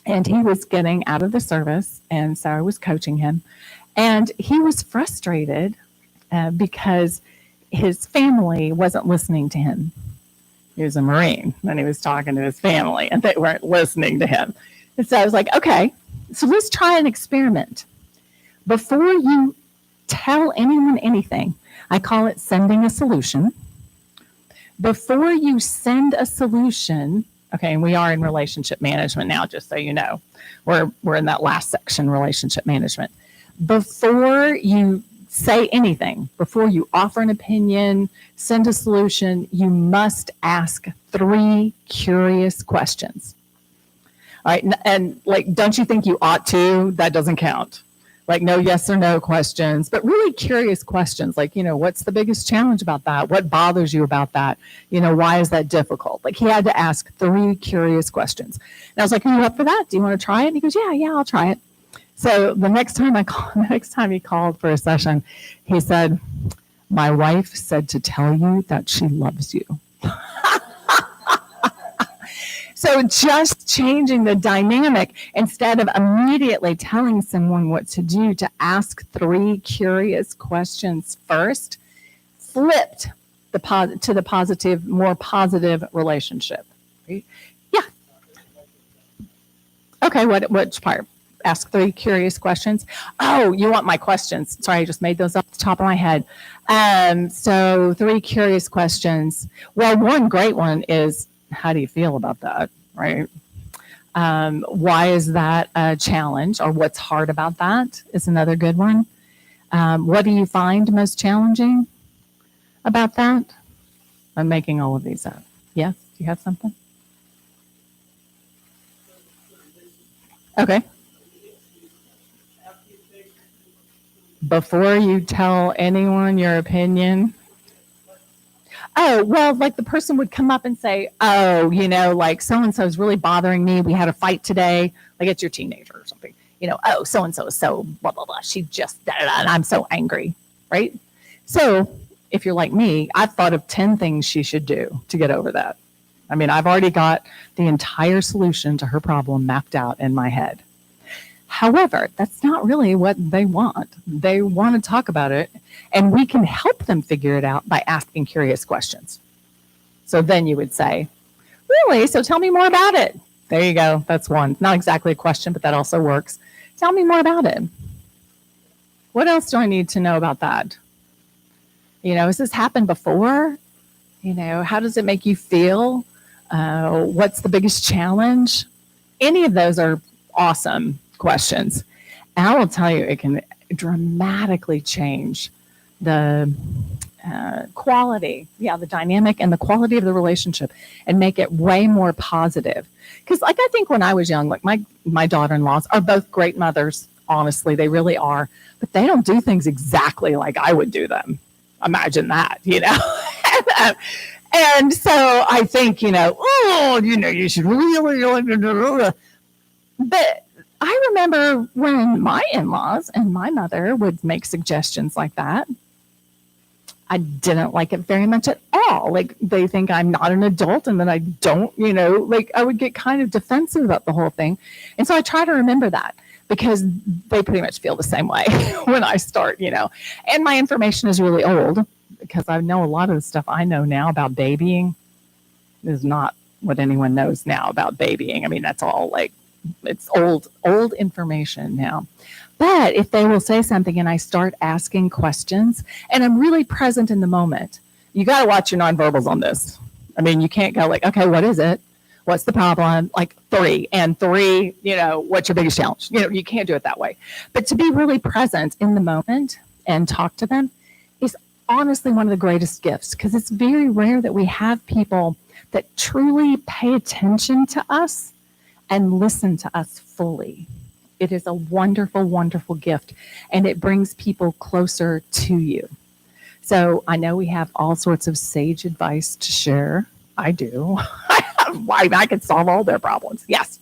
And he was getting out of the service, and so I was coaching him. And he was frustrated because his family wasn't listening to him. He was a Marine, and he was talking to his family, and they weren't listening to him. And so I was like, okay, so let's try an experiment. Before you tell anyone anything, I call it sending a solution. Before you send a solution, okay, and we are in relationship management now, just so you know. We're in that last section, relationship management. Before you say anything, before you offer an opinion, send a solution, you must ask 3 curious questions. All right, and like, don't you think you ought to? That doesn't count. Like no yes or no questions, but really curious questions. Like, what's the biggest challenge about that? What bothers you about that? Why is that difficult? Like he had to ask 3 curious questions. And I was like, are you up for that? Do you want to try it? And he goes, yeah, I'll try it. So the next time he called for a session, he said, my wife said to tell you that she loves you. So just changing the dynamic, instead of immediately telling someone what to do, to ask 3 curious questions first, flipped to the positive, more positive relationship. Right? Yeah. Okay, which part? Ask 3 curious questions. Oh, you want my questions. Sorry, I just made those off the top of my head. So 3 curious questions. Well, one great one is, how do you feel about that, right? Why is that a challenge, or what's hard about that is another good one. What do you find most challenging about that? I'm making all of these up. Yes, do you have something? Okay. Before you tell anyone your opinion, oh, well, like the person would come up and say, oh, like so-and-so is really bothering me. We had a fight today. Like it's your teenager or something. Oh, so-and-so is so blah, blah, blah. She just, da, da, da, and I'm so angry, right? So if you're like me, I've thought of 10 things she should do to get over that. I mean, I've already got the entire solution to her problem mapped out in my head. However, that's not really what they want. They want to talk about it, and we can help them figure it out by asking curious questions. So then you would say, really? So tell me more about it. There you go. That's one. Not exactly a question, but that also works. Tell me more about it. What else do I need to know about that? Has this happened before? How does it make you feel? What's the biggest challenge? Any of those are awesome questions. And I will tell you, it can dramatically change the quality, the dynamic and the quality of the relationship, and make it way more positive. Because I think when I was young, like my daughter-in-laws are both great mothers. Honestly, they really are. But they don't do things exactly like I would do them. Imagine that, And so I think, you should really, but I remember when my in-laws and my mother would make suggestions like that. I didn't like it very much at all. Like they think I'm not an adult and that I don't, I would get kind of defensive about the whole thing. And so I try to remember that, because they pretty much feel the same way when I start, and my information is really old, because I know a lot of the stuff I know now about babying is not what anyone knows now about babying. I mean, that's all like, it's old information now. But if they will say something and I start asking questions and I'm really present in the moment, you got to watch your nonverbals on this. I mean, you can't go like, okay, what is it? What's the problem? Like 3 and 3, what's your biggest challenge? You can't do it that way. But to be really present in the moment and talk to them is honestly one of the greatest gifts, because it's very rare that we have people that truly pay attention to us and listen to us fully. It is a wonderful, wonderful gift, and it brings people closer to you. So I know we have all sorts of sage advice to share. I do. I could solve all their problems. Yes.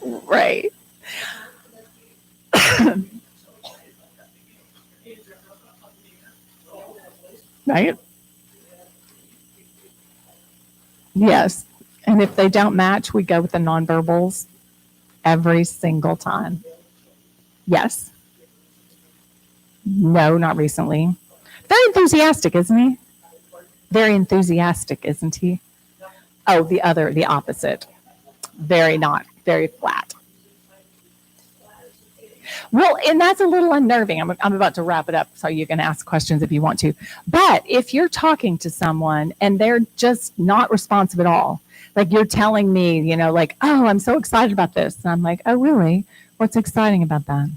Right. Right? Yes. And if they don't match, we go with the nonverbals every single time. Yes. No, not recently. Very enthusiastic, isn't he? Very enthusiastic, isn't he? Oh, the opposite. Very flat. Well, and that's a little unnerving. I'm about to wrap it up so you can ask questions if you want to. But if you're talking to someone and they're just not responsive at all, like you're telling me, like, oh, I'm so excited about this. And I'm like, oh, really? What's exciting about that?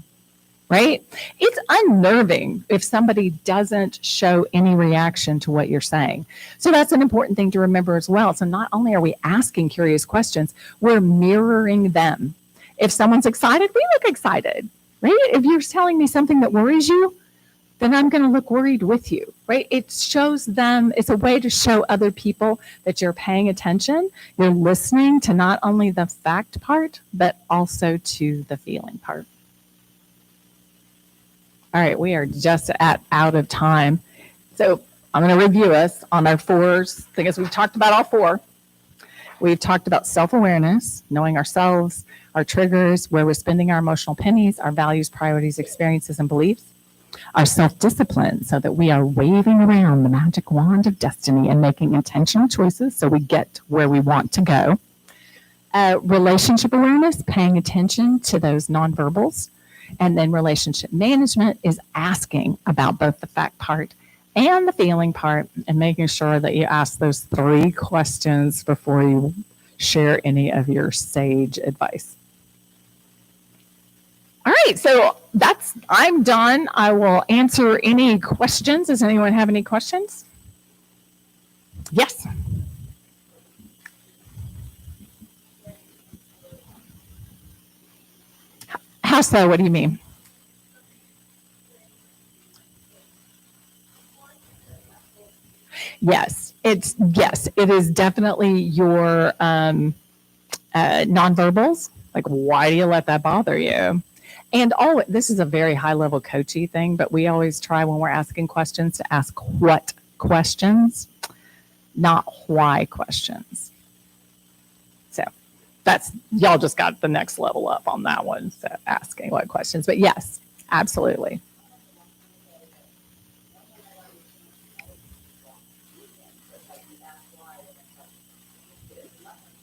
right? It's unnerving if somebody doesn't show any reaction to what you're saying. So that's an important thing to remember as well. So not only are we asking curious questions, we're mirroring them. If someone's excited, we look excited, right? If you're telling me something that worries you, then I'm going to look worried with you, right? It shows them, it's a way to show other people that you're paying attention. You're listening to not only the fact part, but also to the feeling part. All right, we are just out of time. So I'm going to review us on our fours. Thing is, we've talked about all four. We've talked about self-awareness, knowing ourselves, our triggers, where we're spending our emotional pennies, our values, priorities, experiences, and beliefs. Our self-discipline, so that we are waving around the magic wand of destiny and making intentional choices so we get where we want to go. Relationship awareness, paying attention to those nonverbals. And then relationship management is asking about both the fact part and the feeling part, and making sure that you ask those 3 questions before you share any of your sage advice. All right, so I'm done. I will answer any questions. Does anyone have any questions? Yes. How so? What do you mean? Yes, it is definitely your nonverbals. Like, why do you let that bother you? And this is a very high level coachy thing, but we always try when we're asking questions to ask what questions, not why questions. So y'all just got the next level up on that one. So asking what questions, but yes, absolutely.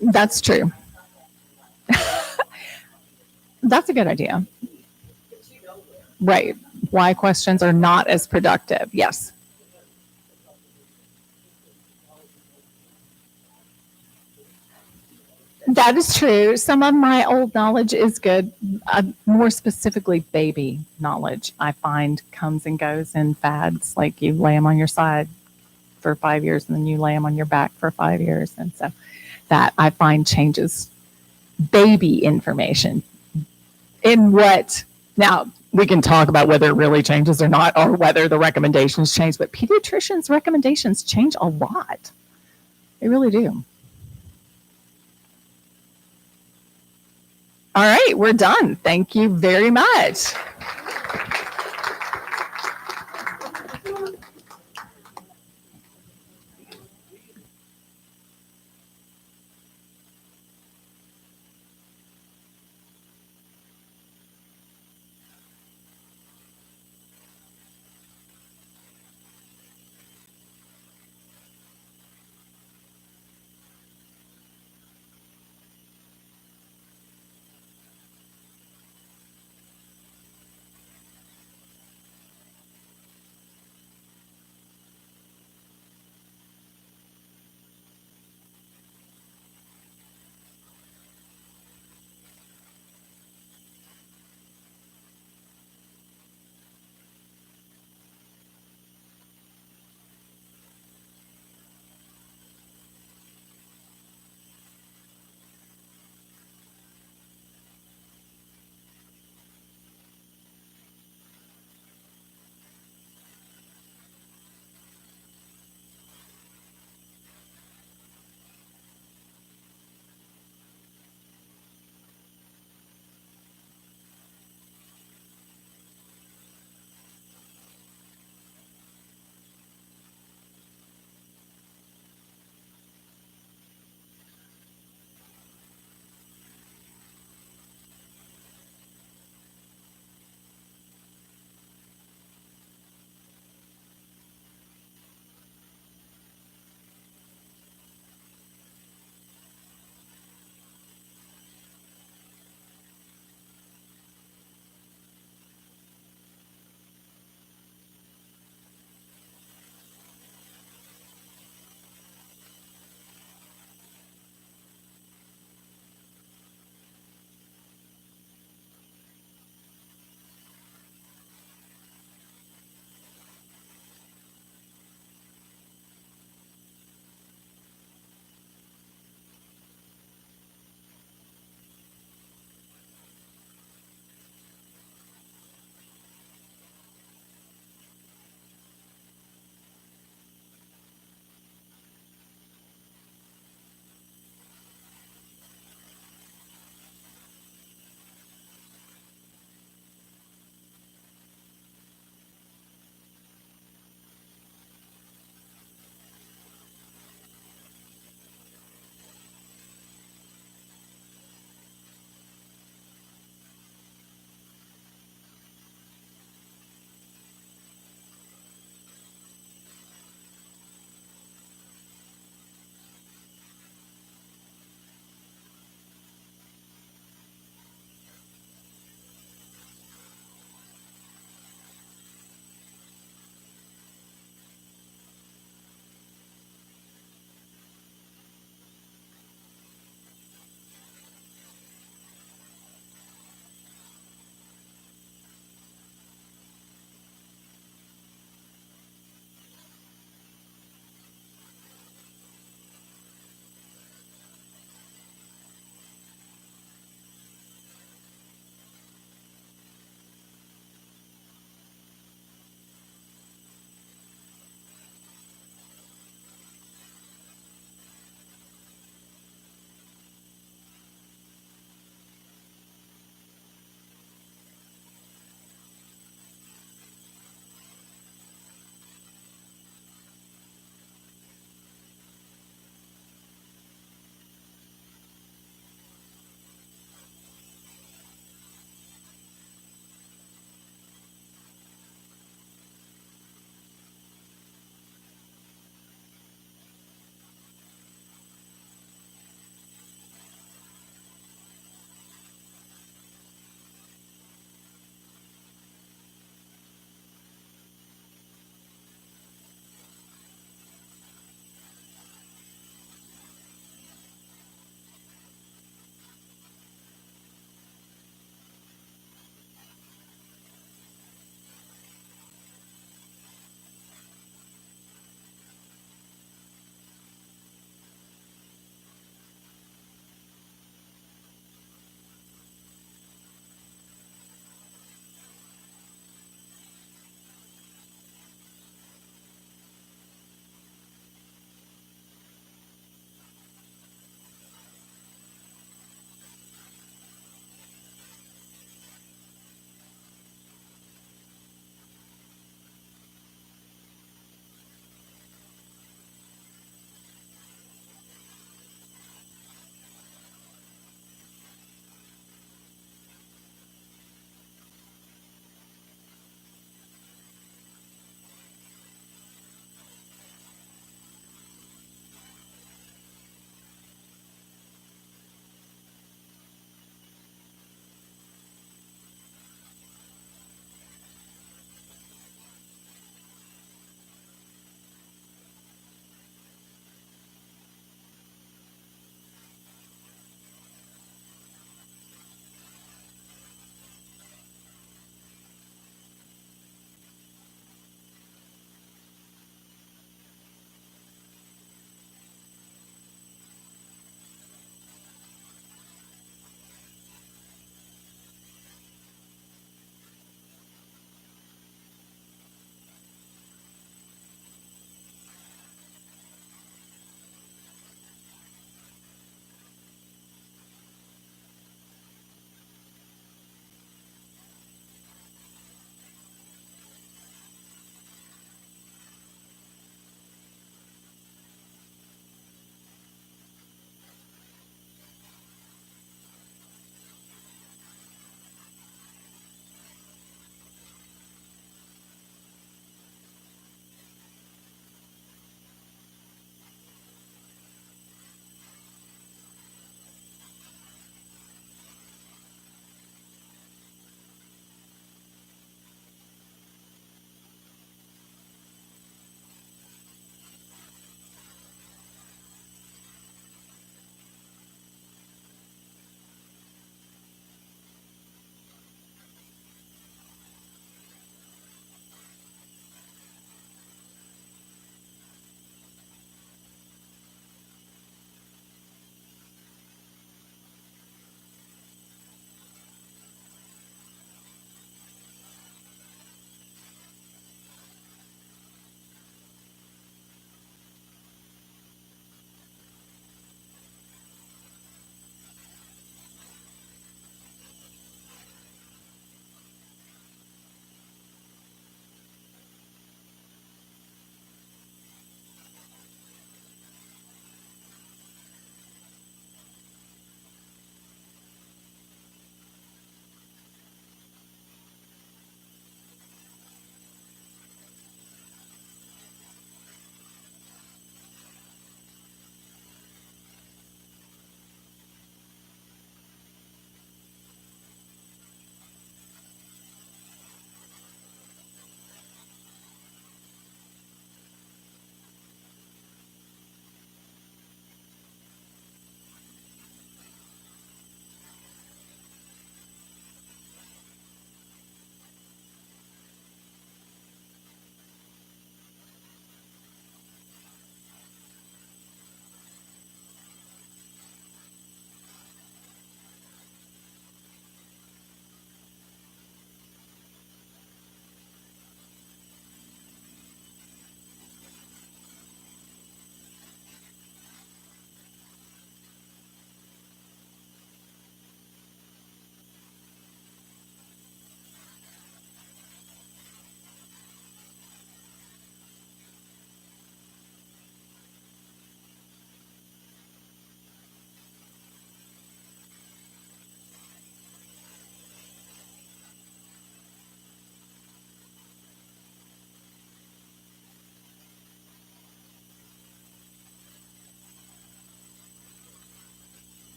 That's true. That's a good idea. Right. Why questions are not as productive. Yes. That is true. Some of my old knowledge is good. More specifically, baby knowledge, I find comes and goes in fads. Like, you lay them on your side for 5 years and then you lay them on your back for 5 years. And so that I find changes baby information in what. Now, we can talk about whether it really changes or not, or whether the recommendations change, but pediatricians' recommendations change a lot. They really do. All right, we're done. Thank you very much.